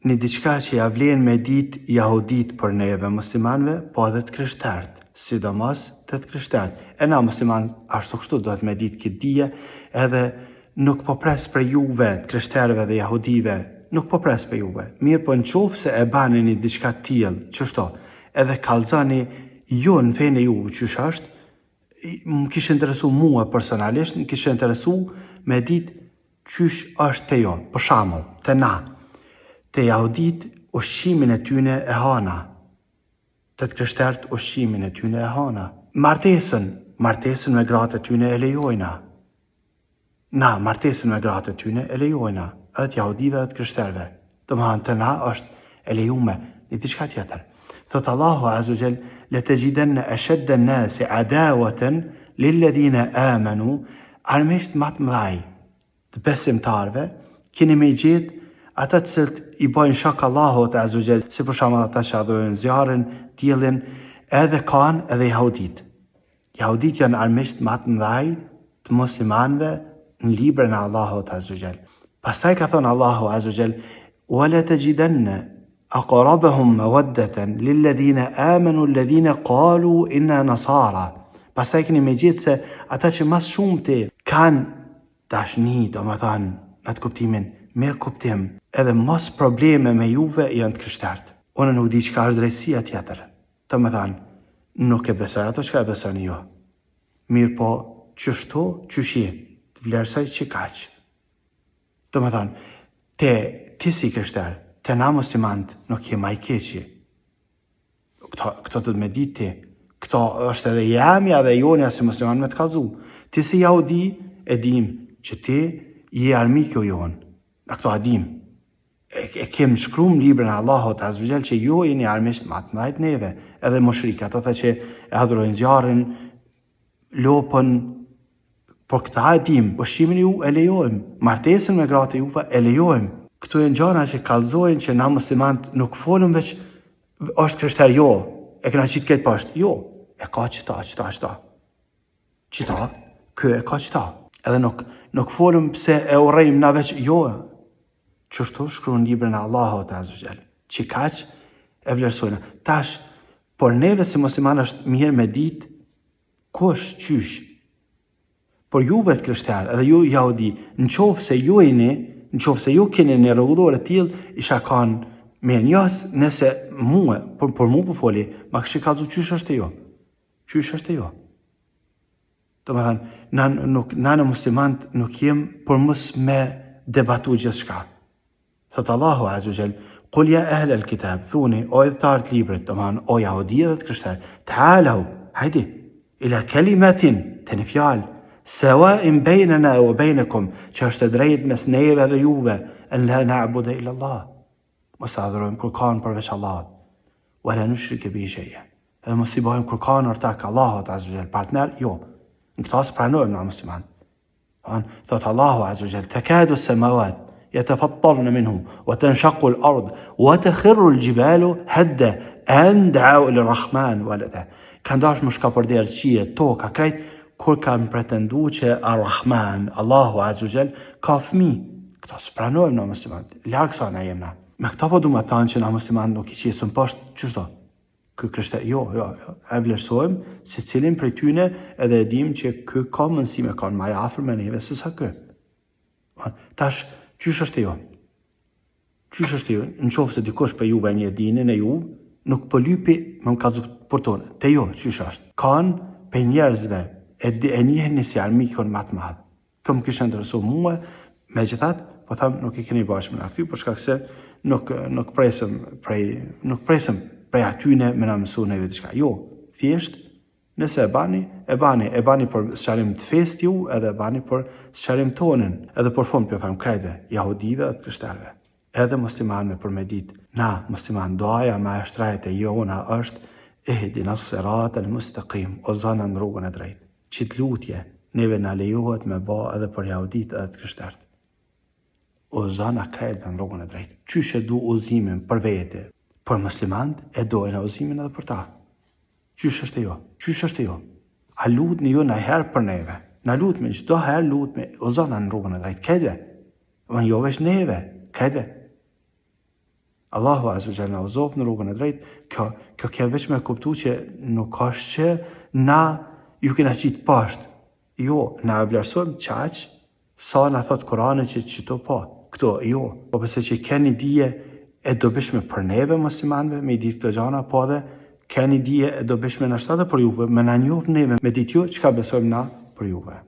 një diçka që ja vlen me ditë jahudit për neve muslimanve, po edhe të krishterët, sidomos të krishterët. E na musliman ashtu kështu do të me ditë këtë dije, edhe nuk po pres për juve, të krishterëve dhe jahudive, nuk po pres për juve. Mirë po në qofë se e bani një diçka tillë, qështo, edhe kalzani ju në fejnë e juve qysh është, më kishë interesu mua personalisht, më kishë interesu me ditë qysh është të jo, për shembull, të na. Të jahudit ushqimin e tyne e hana, të krishterët ushqimin e tyne e hana. Martesën me gratë e tyne e lejojna. Na, martesën me gratë e tyne e lejojna, edhe të jahudive edhe të krishterëve. Domethënë të na është e lejume, një diçka tjetër. Thot Allahu Azza wa Jall, latajidanna ashadda an-nasi adawatan lilladhina amanu, armisht më të mëdhaj të besimtarëve, keni me gjetë ata të cilët i bojnë shok Allahut Azza wa Jall, si për shembull ata që adhurojnë zjarrin, diellin, edhe kanë edhe jahudit. Jahudit janë armisht më të mëdhaj të muslimanëve në librin e Allahut Azza wa Jall. Pastaj ka thënë Allahu Azza wa Jall, wala tajidanna aqrabahum mawaddatan lilladhina amanu alladhina qalu inna nasara. Pastaj keni me gjetë se ata që mas shumë të kanë dashni, domethënë në atë kuptimin, mirë kuptim, edhe mos probleme me juve janë të krishterët. Unë nuk di çka është drejtësia tjetër. Domethënë, nuk e besoj ato çka e besoni ju. Mirë po, qështu, qyshi, të vlerësoj që kaq. Domethënë, ti si krishter, te na muslimant nuk je më i keqi. Këto do të më ditë ti. Këto është edhe jamja dhe jonja si musliman me të kallzu. Ti si jahudi e dim që ti je armiku jon. Na këto e dim. E kem shkruar në librin e Allahut Azza wa Jall që ju jeni armisht më të mëdhenj neve, edhe mushrikat, ata që e adhurojnë zjarrin, lopën, por këta e dim, ushqimin ju e lejojmë, martesën me gratë juve e lejojmë. Këto janë gjëra që kallzojnë që na muslimanët nuk folën veç është krishter jo, e kena qitë këtë poshtë, jo, e ka qëta. Qëta, kë e ka qëta. Edhe nuk folëm pse e urrejmë na veç jo. Qështu shkruan në librin e Allahut Azza wa Jall. Që kaq e vlerësojnë. Tash, por neve si musliman është mirë me ditë kush, qysh. Por juve të krishterë, edhe ju jahudi, në qofë se ju keni një rregullore të tillë, isha kanë me njës, nëse mua, por mu po foli, ma kështu kallzu qysh është jo. Qysh është jo. Domethënë, na në muslimant nuk jem për mos me debatu gjithçka. Thot Allahu Azza wa Jall, qul ya ahla al-kitab, thuni o idhtar të librit, domethënë o jahudi dhe të krishterë, ta'alu, hajde, ila kalimatin, të një fjalë, sawa'in baynana wa baynakum, që është e drejtë mes neve dhe juve, an la na'budu illa Allah. Mos adhurojmë kërkan përveç Allahut, wala nushrike bihi shay'an. Edhe mos i bëjmë kërkan ortak Allahut Azza wa Jall, partner, jo. Në këtë as pranojmë na musliman. Thot Allahu Azza wa Jall, takadu as-samawat يتفطرن منه وتنشق الأرض وتخر الجبال هدا أن دعوا للرحمن ولدا. Kanë dash më shka për derë qije, toka, krejt, kur kanë pretendu që Ar-Rahman, Allahu Azza wa Jall, ka fëmi. Këta së pranojmë na muslimat, laksa na jemna. Me këta po du me thanë që na muslimat nuk i qesën poshtë, qështo? Kë krishter, jo, e vlerësojmë se cilin për tyne edhe edhim që kë ka mënësi me kanë maj afër me neve se sa kë. Tash, qysh është jo? Qysh është jo? Në qofë se dikush për juve një dinin e ju, nuk për lypi me më kazu për tonë. Te jo, qysh është? Kanë për njerëzve e njëhën si armikon matë madhë. Këm kishë ndërësu mua, me gjithat, po thamë nuk i keni bashkë me në akty, për shkak se nuk presëm prej atyne me në mësu në diçka. Jo, thjesht, nëse e bani për sëqarim të fest ju, edhe e bani për sëqarim tonën, edhe për fond për thamë krejve, jahudive dhe të krishterve. Edhe muslimanve për me ditë, na musliman doaja ma e shtrajt e jona është, ihdina s-sirat al-mustaqim, o zana në rrugën e drejtë. Qitë lutje, neve në lejohet me ba edhe për jahudit edhe të krishtert. O zana krejt në rrugën e drejtë. Qysh e du uzimin për vete, për muslimant e dojnë uzimin edhe për ta. Qysh është jo? Qysh është jo? A lut në jo në herë për neve. Në lut me qdo herë lut me o zana në rrugën e drejtë. Kedve. Më jo vesh neve. Kedve. Allahu Azza wa Jalla na uzoft në rrugën e drejtë. Kjo ke veç me kuptu që nuk është që na ju kena qitë poshtë. Jo, na e vlerësojmë qaq sa na thot Kurani që çto po. Këto jo, po pse që keni dije e dobishme për neve muslimanëve me ditë të gjana, po dhe keni dije e dobishme në shtatë për juve, me na njohë neve me ditë ju çka besojmë na për juve.